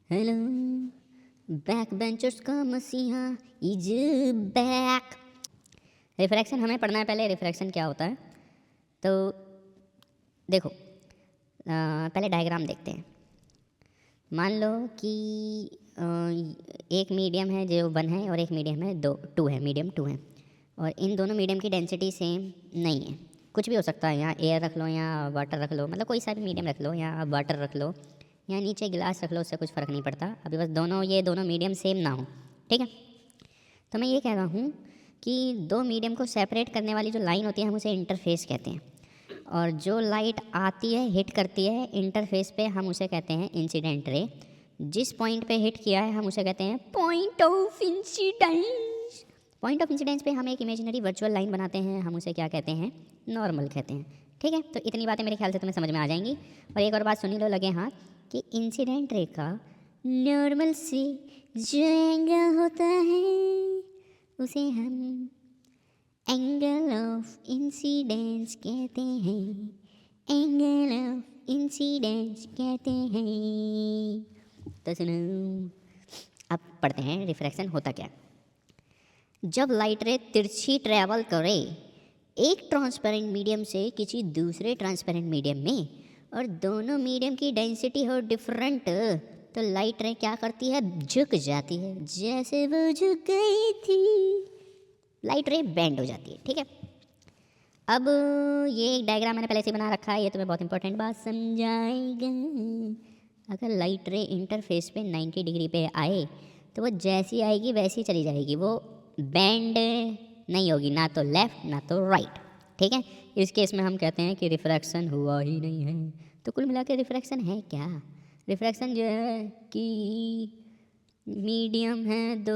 Hello, back benchers का मसीहा is back. Refraction हमें पढ़ना है। पहले रिफ्रैक्शन क्या होता है तो देखो, पहले डायग्राम देखते हैं। मान लो कि एक मीडियम है जो 1 है और एक मीडियम है 2 है, मीडियम 2 है, और इन दोनों मीडियम की डेंसिटी सेम नहीं है। कुछ भी हो सकता है, यहाँ एयर रख लो या वाटर रख लो, मतलब कोई सा भी मीडियम रख लो, या वाटर रख लो या नीचे गिलास रख लो, उससे कुछ फ़र्क नहीं पड़ता। अभी बस ये दोनों मीडियम सेम ना हो, ठीक है। तो मैं ये कह रहा हूँ कि दो मीडियम को सेपरेट करने वाली जो लाइन होती है हम उसे इंटरफेस कहते हैं, और जो लाइट आती है हिट करती है इंटरफेस पे हम उसे कहते हैं इंसिडेंट रे। जिस पॉइंट पे हिट किया है हम उसे कहते हैं point of incidence. Point of incidence पे हम एक इमेजिनरी वर्चुअल लाइन बनाते हैं, हम उसे क्या कहते हैं, नॉर्मल कहते हैं, ठीक है। तो इतनी बातें मेरे ख्याल से तुम्हें समझ में आ जाएंगी। और एक और बात सुनी लो लगे हाथ कि इंसिडेंट रे का नॉर्मल से जो एंगल होता है उसे हम एंगल ऑफ इंसिडेंस कहते हैं, एंगल ऑफ इंसिडेंस कहते हैं। तो सुनो, अब पढ़ते हैं रिफ्रैक्शन होता क्या। जब लाइट रे तिरछी ट्रैवल करे एक ट्रांसपेरेंट मीडियम से किसी दूसरे ट्रांसपेरेंट मीडियम में, और दोनों मीडियम की डेंसिटी हो डिफरेंट, तो लाइट रे क्या करती है, झुक जाती है। जैसे वो झुक गई थी लाइट रे बैंड हो जाती है, ठीक है। अब ये एक डायग्राम मैंने पहले से बना रखा है, ये तुम्हें बहुत इंपॉर्टेंट बात समझाएगा। अगर लाइट रे इंटरफेस पे 90 डिग्री पे आए तो वो जैसी आएगी वैसी चली जाएगी, वो बैंड नहीं होगी, ना तो लेफ़्ट ना तो राइट, ठीक है। इस केस में हम कहते हैं कि रिफ्रैक्शन हुआ ही नहीं है। तो कुल मिला के रिफ्रैक्शन है क्या। रिफ्रैक्शन जो है कि मीडियम है 2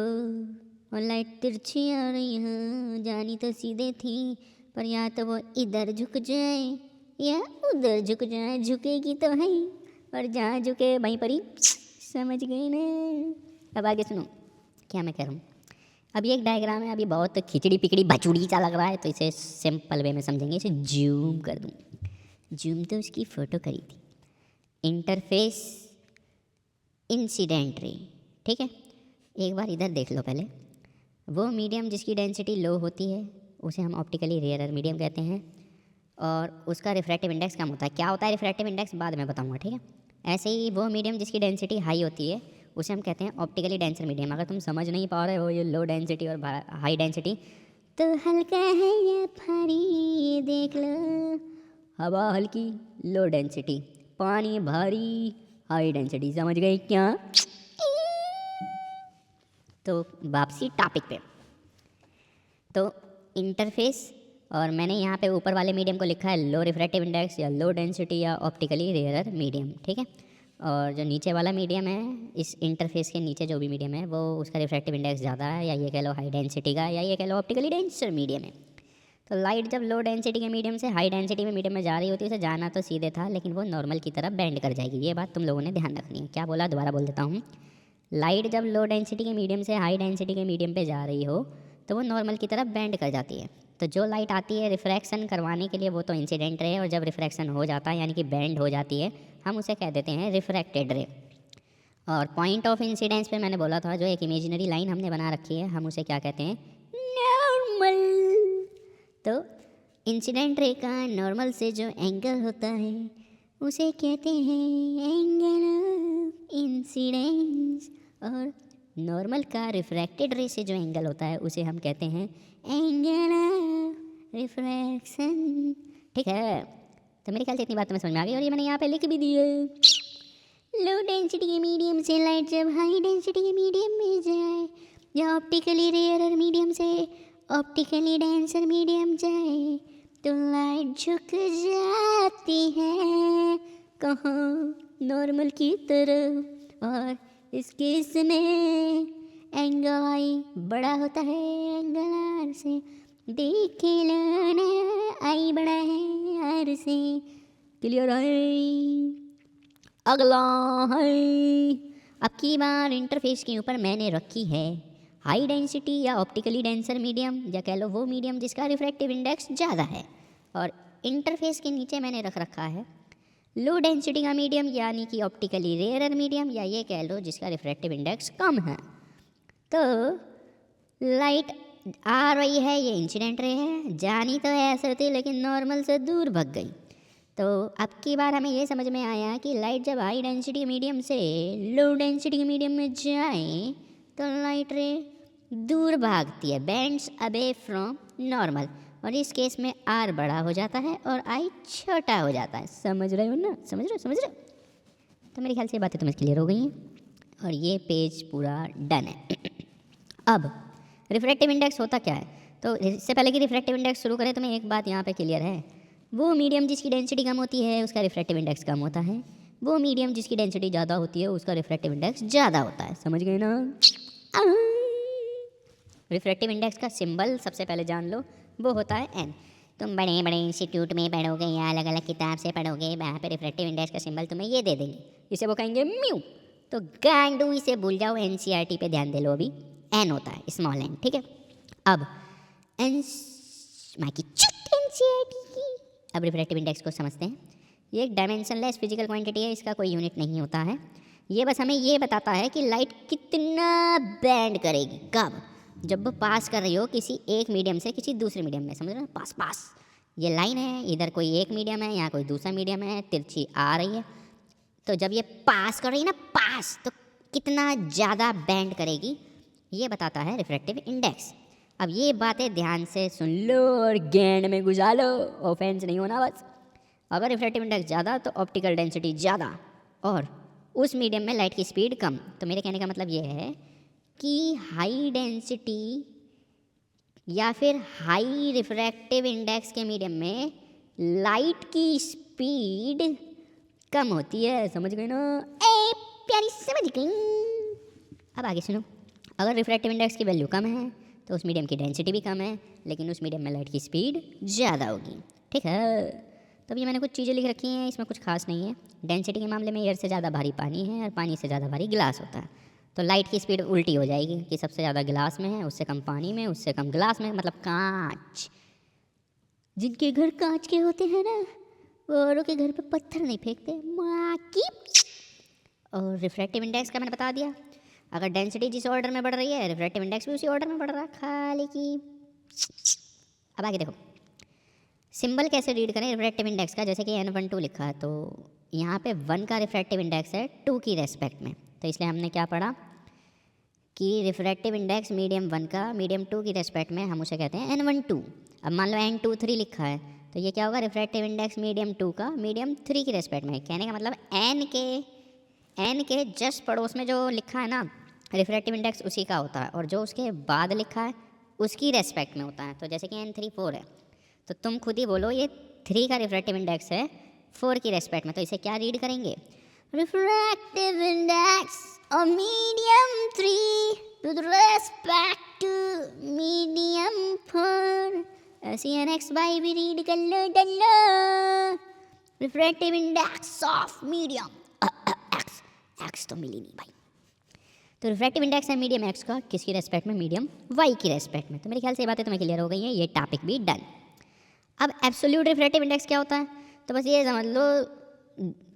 और लाइट तिरछी आ रही है, जानी तो सीधे थी, पर या तो वो इधर झुक जाए या उधर झुक जाए, झुकेगी तो है और जहाँ झुके वहीं पर ही, समझ गई ना। अब आगे सुनो क्या मैं कह रहा हूँ। अब ये एक डायग्राम है, अभी बहुत खिचड़ी पिकड़ी बचूड़ी सा लग रहा है, तो इसे सिंपल वे में समझेंगे। इसे जूम कर दूँ, जूम तो उसकी फ़ोटो करी थी। इंटरफेस इंसिडेंट रे, ठीक है। एक बार इधर देख लो पहले। वो मीडियम जिसकी डेंसिटी लो होती है उसे हम ऑप्टिकली रेयरर मीडियम कहते हैं, और उसका रिफ्रैक्टिव इंडेक्स कम होता है। क्या होता है रिफ्रैक्टिव इंडेक्स बाद में बताऊंगा, ठीक है। ऐसे ही वो मीडियम जिसकी डेंसिटी हाई होती है उसे हम कहते हैं ऑप्टिकली डेंसर मीडियम। अगर तुम समझ नहीं पा रहे हो ये लो डेंसिटी और हाई डेंसिटी, तो हल्का है या भारी ये देख लो। हवा हल्की लो डेंसिटी, पानी भारी हाई डेंसिटी, समझ गए क्या। तो वापसी टॉपिक पे। तो इंटरफेस, और मैंने यहाँ पे ऊपर वाले मीडियम को लिखा है लो रिफ्रैक्टिव इंडेक्स या लो डेंसिटी या ऑप्टिकली रेयरर मीडियम, ठीक है। और जो नीचे वाला मीडियम है, इस इंटरफेस के नीचे जो भी मीडियम है वो उसका रिफ्रैक्टिव इंडेक्स ज़्यादा है, या ये कह लो हाई डेंसिटी का, या ये कह लो ऑप्टिकली डेंसर मीडियम है। तो लाइट जब लो डेंसिटी के मीडियम से हाई डेंसिटी में मीडियम में जा रही होती है, उसे जाना तो सीधे था लेकिन वो नॉर्मल की तरफ बेंड कर जाएगी। ये बात तुम लोगों ने ध्यान रखनी है। क्या बोला, दोबारा बोल देता हूँ। लाइट जब लो डेंसिटी के मीडियम से हाई डेंसिटी के मीडियम पे जा रही हो तो वो नॉर्मल की तरफ बेंड कर जाती है। तो जो लाइट आती है रिफ्रैक्शन करवाने के लिए वो तो इंसिडेंट रे, और जब रिफ्रैक्शन हो जाता है यानी कि बेंड हो जाती है हम उसे कह देते हैं रिफ्रैक्टेड रे। और पॉइंट ऑफ इंसिडेंस पे मैंने बोला था जो एक इमेजिनरी लाइन हमने बना रखी है हम उसे क्या कहते हैं, नॉर्मल। तो इंसिडेंट रे का नॉर्मल से जो एंगल होता है उसे कहते हैं एंगल ऑफ इंसिडेंस, और नॉर्मल का रिफ्रैक्टेड रे से जो एंगल होता है उसे हम कहते हैं एंगल ऑफ रिफ्रैक्शन, ठीक है। तो मेरे ख्याल से इतनी बात तुम्हें समझ में आ गई, और ये मैंने यहाँ पे लिख भी दी है। लो डेंसिटी के मीडियम से लाइट जब हाई डेंसिटी के मीडियम में जाए, या ऑप्टिकली रेयरर मीडियम से ऑप्टिकली डेंसर मीडियम जाए, तो लाइट झुक जाती है कहाँ, नॉर्मल की तरफ। और इस केस में एंगल आई बड़ा होता है एंगल आर से, देख लो ना आई बड़ा है आर से, क्लियर है। अगला है, अब की बार इंटरफेस के ऊपर मैंने रखी है हाई डेंसिटी या ऑप्टिकली डेंसर मीडियम, या कह लो वो मीडियम जिसका रिफ्रैक्टिव इंडेक्स ज़्यादा है, और इंटरफेस के नीचे मैंने रख रखा है लो डेंसिटी का मीडियम यानी कि ऑप्टिकली रेयर मीडियम, या ये कह लो जिसका रिफ्रैक्टिव इंडेक्स कम है। तो लाइट आ रही है, ये इंसिडेंट रे है, जानी तो ऐसे थी लेकिन नॉर्मल से दूर भाग गई। तो अब की बार हमें ये समझ में आया कि लाइट जब हाई डेंसिटी मीडियम से लो डेंसिटी मीडियम में जाए तो लाइट रे दूर भागती है, बेंड्स अवे फ्रॉम नॉर्मल, और इस केस में आर बड़ा हो जाता है और आई छोटा हो जाता है। समझ रहे हो ना? समझ रहे हो? तो मेरे ख्याल से ये बातें तुम्हें क्लियर हो गई हैं और ये पेज पूरा डन है। अब रिफ्रैक्टिव इंडेक्स होता क्या है? तो इससे पहले कि रिफ्रैक्टिव इंडेक्स शुरू करें, तुम्हें एक बात यहाँ पे क्लियर है, वो मीडियम जिसकी डेंसिटी कम होती है उसका रिफ्रैक्टिव इंडेक्स कम होता है, वो मीडियम जिसकी डेंसिटी ज़्यादा होती है उसका रिफ्रैक्टिव इंडेक्स ज़्यादा होता है। समझ गए ना? रिफ्रैक्टिव इंडेक्स का सिंबल सबसे पहले जान लो, वो होता है एन। तुम बड़े बड़े इंस्टीट्यूट में पढ़ोगे या अलग अलग किताब से पढ़ोगे, वहाँ पे रिफ्रैक्टिव इंडेक्स का सिंबल तुम्हें ये दे देंगे, इसे वो कहेंगे म्यू। तो गांडू इसे भूल जाओ, एनसीईआरटी पे ध्यान दे लो, अभी एन होता है, स्मॉल एन, ठीक है। अब अब रिफ्रैक्टिव इंडेक्स को समझते हैं। ये एक डायमेंशनलेस फिजिकल क्वांटिटी है, इसका कोई यूनिट नहीं होता है। ये बस हमें ये बताता है कि लाइट कितना बैंड करेगी, कब, जब वो पास कर रही हो किसी एक मीडियम से किसी दूसरे मीडियम में। समझ रहे हो? पास पास ये लाइन है, इधर कोई एक मीडियम है, यहाँ कोई दूसरा मीडियम है, तिरछी आ रही है, तो जब ये पास कर रही है ना, पास, तो कितना ज़्यादा बैंड करेगी, ये बताता है रिफ्रैक्टिव इंडेक्स। अब ये बातें ध्यान से सुन लो और गैंड में घुसा लो, ऑफेंस नहीं होना बस। अगर रिफ्रैक्टिव इंडेक्स ज़्यादा तो ऑप्टिकल डेंसिटी ज़्यादा, और उस मीडियम में लाइट की स्पीड कम। तो मेरे कहने का मतलब ये है कि हाई डेंसिटी या फिर हाई रिफ्रैक्टिव इंडेक्स के मीडियम में लाइट की स्पीड कम होती है। समझ गए ना? ए प्यारी, समझ गई। अब आगे सुनो, अगर रिफ्रैक्टिव इंडेक्स की वैल्यू कम है तो उस मीडियम की डेंसिटी भी कम है, लेकिन उस मीडियम में लाइट की स्पीड ज़्यादा होगी, ठीक है। तो अभी मैंने कुछ चीज़ें लिख रखी हैं, इसमें कुछ खास नहीं है। डेंसिटी के मामले में एयर से ज़्यादा भारी पानी है और पानी से ज़्यादा भारी गिलास होता है, तो लाइट की स्पीड उल्टी हो जाएगी कि सबसे ज़्यादा गिलास में है, उससे कम पानी में, उससे कम गिलास में, मतलब कांच। जिनके घर कांच के होते हैं ना, वो औरों के घर पे पत्थर नहीं फेंकते, माँ की। और रिफ्रैक्टिव इंडेक्स का मैंने बता दिया, अगर डेंसिटी जिस ऑर्डर में बढ़ रही है रिफ्रैक्टिव इंडेक्स भी उसी ऑर्डर में बढ़ रहा है, खाली की। अब आगे देखो, सिंबल कैसे रीड करें रिफ्रैक्टिव इंडेक्स का। जैसे कि N12 लिखा है, तो यहाँ पे 1 का रिफ्रैक्टिव इंडेक्स है 2 की रेस्पेक्ट में, तो इसलिए हमने क्या पढ़ा कि रिफ्रैक्टिव इंडेक्स मीडियम 1 का मीडियम 2 की रेस्पेक्ट में हम उसे कहते हैं N12। अब मान लो N23 लिखा है, तो ये क्या होगा, रिफ्रैक्टिव इंडेक्स मीडियम 2 का मीडियम 3 की रेस्पेक्ट में। कहने का मतलब एन के जस्ट पड़ोस में जो लिखा है ना रिफ्रैक्टिव इंडेक्स, उसी का होता है, और जो उसके बाद लिखा है उसकी रेस्पेक्ट में होता है। तो जैसे कि N3 4 है, तो तुम खुद ही बोलो ये 3 का रिफ्रैक्टिव इंडेक्स है 4 की रेस्पेक्ट में, तो इसे क्या रीड करेंगे, refractive index of medium 3 with respect to medium 4, ऐसी NX बाई भी रीड कर लो, डल्लो। Refractive index of medium x तो मिली नहीं भाई, तो रिफ्रैक्टिव इंडेक्स है मीडियम एक्स का, किसकी रेस्पेक्ट में, मीडियम वाई की रेस्पेक्ट में। तो मेरे ख्याल से ये बातें तुम्हें क्लियर हो गई हैं, ये टॉपिक भी डन। अब एब्सोल्यूट रिफ्रैक्टिव इंडेक्स क्या होता है? तो बस ये समझ लो,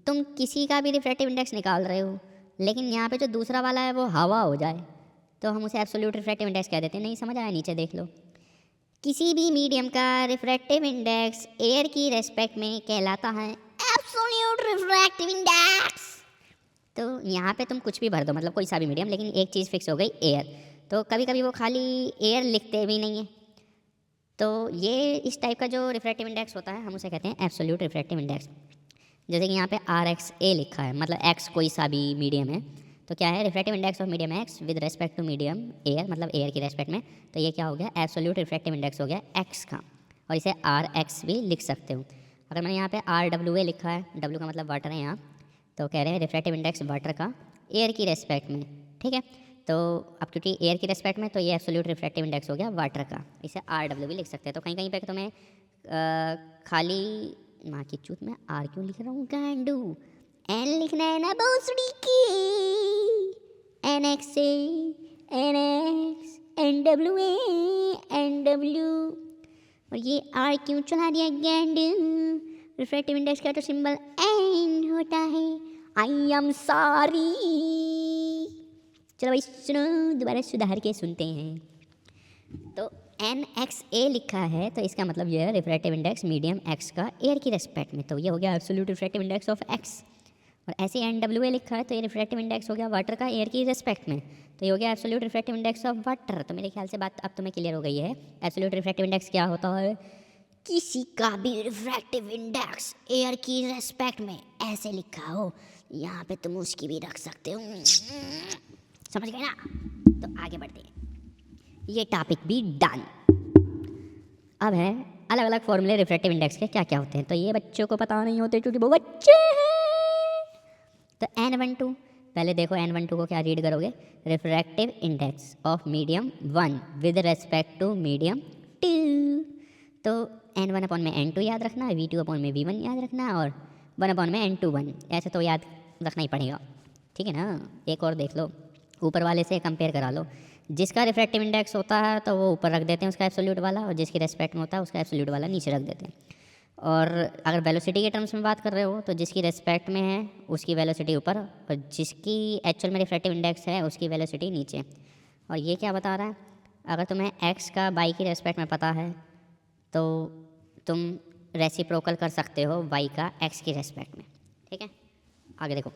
तुम किसी का भी रिफ्रैक्टिव इंडेक्स निकाल रहे हो, लेकिन यहाँ पे जो दूसरा वाला है वो हवा हो जाए, तो हम उसे एब्सोल्यूट रिफ्रैक्टिव इंडेक्स कह देते हैं। नहीं समझ आया, नीचे देख लो, किसी भी मीडियम का रिफ्रैक्टिव इंडेक्स एयर की रेस्पेक्ट में कहलाता है एब्सोल्यूट रिफ्रैक्टिव इंडेक्स। तो यहाँ पे तुम कुछ भी भर दो, मतलब कोई सा भी मीडियम, लेकिन एक चीज़ फिक्स हो गई, एयर। तो कभी कभी वो खाली एयर लिखते भी नहीं है, तो ये इस टाइप का जो रिफ्रैक्टिव इंडेक्स होता है हम उसे कहते हैं एब्सोल्यूट रिफ्रैक्टिव इंडेक्स। जैसे कि यहाँ पे RXA लिखा है, मतलब एक्स कोई सा भी मीडियम है, तो क्या है, refractive index of medium x with respect to medium air, मतलब एयर की रेस्पेक्ट में। तो ये क्या हो गया, एब्सोल्यूट रिफ्रैक्टिव इंडेक्स हो गया एक्स का, और इसे RX भी लिख सकते हो। अगर मैंने यहाँ पे RWA लिखा है, W का मतलब वाटर है यहाँ, तो कह रहे हैं रिफ्रैक्टिव इंडेक्स वाटर का एयर की रेस्पेक्ट में, ठीक है। तो अब क्योंकि एयर की रेस्पेक्ट में, तो ये एब्सोल्यूट रिफ्रैक्टिव इंडेक्स हो गया वाटर का, इसे RW भी लिख सकते हैं। तो कहीं कहीं पे तुम्हें खाली माँ की चूत में R क्यों लिख रहा हूँ, गांडू, N लिखना है ना भोसड़ी की, NXA NX NWA NW, और ये R क्यों चला दिया गांडू, रिफ्रैक्टिव इंडेक्स का तो सिंबल N होता है, आई एम सॉरी। चलो भाई सुनो, दोबारा सुधार के सुनते हैं। तो NXA लिखा है तो इसका मतलब यह है रिफ्रैक्टिव इंडेक्स मीडियम x का एयर की रेस्पेक्ट में, तो ये हो गया absolute refractive index of x। और ऐसे NWA लिखा है तो ये रिफ्रैक्टिव इंडेक्स हो गया वाटर का एयर की रेस्पेक्ट में, तो ये हो गया absolute refractive index of water. तो मेरे ख्याल से बात अब तुम्हें क्लियर हो गई है। एब्सोल्यूट रिफ्रैक्टिव इंडेक्स क्या होता है? किसी का भी रिफ्रैक्टिव इंडेक्स एयर की रेस्पेक्ट में ऐसे लिखा हो, यहाँ पे तुम उसकी भी रख सकते हो, समझ गए ना? तो आगे बढ़ते हैं, ये टॉपिक भी डन। अब है अलग अलग फॉर्मूले रिफ्रैक्टिव इंडेक्स के क्या क्या होते हैं, तो ये बच्चों को पता नहीं होते क्योंकि वो बच्चे हैं। तो N12 पहले देखो, N12 को क्या रीड करोगे? Refractive index of medium 1 with respect to medium 2। तो N1 अपॉन में N2 याद रखना, V2 अपॉन में V1 याद रखना, और 1 अपॉन में N21, ऐसे तो याद रखना ही पड़ेगा, ठीक है ना? एक और देख लो, ऊपर वाले से कंपेयर करा लो। जिसका रिफ्रैक्टिव इंडेक्स होता है तो वो ऊपर रख देते हैं उसका एब्सोल्यूट वाला, और जिसकी रेस्पेक्ट में होता है उसका एब्सोल्यूट वाला नीचे रख देते हैं। और अगर वेलोसिटी के टर्म्स में बात कर रहे हो तो जिसकी रेस्पेक्ट में है उसकी वेलोसिटी ऊपर, और जिसकी एक्चुअल में रिफ्रैक्टिव इंडेक्स है उसकी वेलोसिटी नीचे। और ये क्या बता रहा है? अगर तुम्हें x का y की रेस्पेक्ट में पता है तो तुम रेसिप्रोकल कर सकते हो y का x की रेस्पेक्ट में, ठीक है? आगे देखो,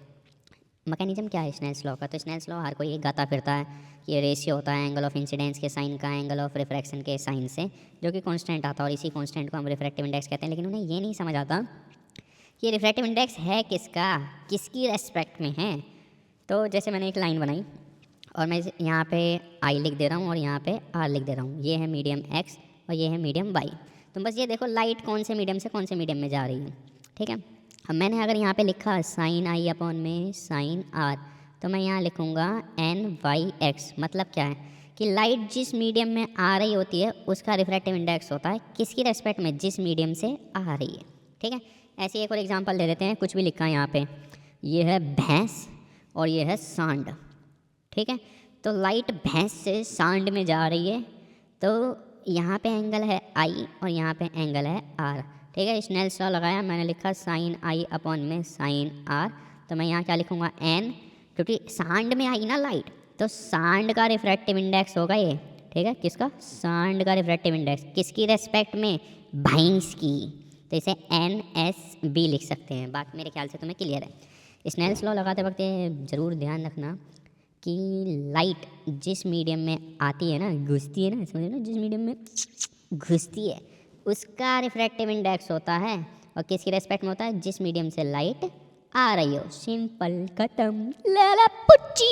मैकेनिज्म क्या है स्नेल्स लॉ का? तो स्नेल्स लॉ हर कोई गाता फिरता है कि ये रेशियो होता है एंगल ऑफ इंसिडेंस के साइन का एंगल ऑफ रिफ्रैक्शन के साइन से, जो कि कांस्टेंट आता है, और इसी कांस्टेंट को हम रिफ्रैक्टिव इंडेक्स कहते हैं। लेकिन उन्हें ये नहीं समझ आता कि ये रिफ्रैक्टिव इंडेक्स है किसका, किसकी रेस्पेक्ट में है। तो जैसे मैंने एक लाइन बनाई और मैं यहाँ पे I लिख दे रहा हूँ और यहाँ पे R लिख दे रहा हूँ, ये है मीडियम x और ये है मीडियम y। तुम बस ये देखो लाइट कौन से मीडियम से कौन से मीडियम में जा रही है, ठीक है? अब मैंने अगर यहाँ पे लिखा साइन I अपॉन में साइन R, तो मैं यहाँ लिखूँगा NYX। मतलब क्या है कि लाइट जिस मीडियम में आ रही होती है उसका रिफ्रैक्टिव इंडेक्स होता है किसकी रेस्पेक्ट में? जिस मीडियम से आ रही है, ठीक है? ऐसे एक और एग्जांपल दे देते हैं, कुछ भी लिखा है यहाँ पे, ये है भैंस और ये है सांड, ठीक है? तो लाइट भैंस से सांड में जा रही है, तो यहाँ पे एंगल है I और यहाँ पे एंगल है R, ठीक है? स्नेल्स लॉ लगाया, मैंने लिखा साइन I अपॉन में साइन R, तो मैं यहाँ क्या लिखूँगा? N, क्योंकि सांड में आई ना लाइट, तो सांड का रिफ्रैक्टिव इंडेक्स होगा ये, ठीक है? किसका? सांड का रिफ्रैक्टिव इंडेक्स किसकी रेस्पेक्ट में? भैंस की, तो इसे NSB लिख सकते हैं। बाकी मेरे ख्याल से तुम्हें क्लियर है। स्नेल्स लॉ लगाते वक्त ज़रूर ध्यान रखना कि लाइट जिस मीडियम में आती है ना, घुसती है ना, समझ लो, जिस मीडियम में घुसती है उसका रिफ्रैक्टिव इंडेक्स होता है, और किसकी रेस्पेक्ट में होता है? जिस मीडियम से लाइट आ रही हो। सिंपल, खत्म, लाला पुच्ची।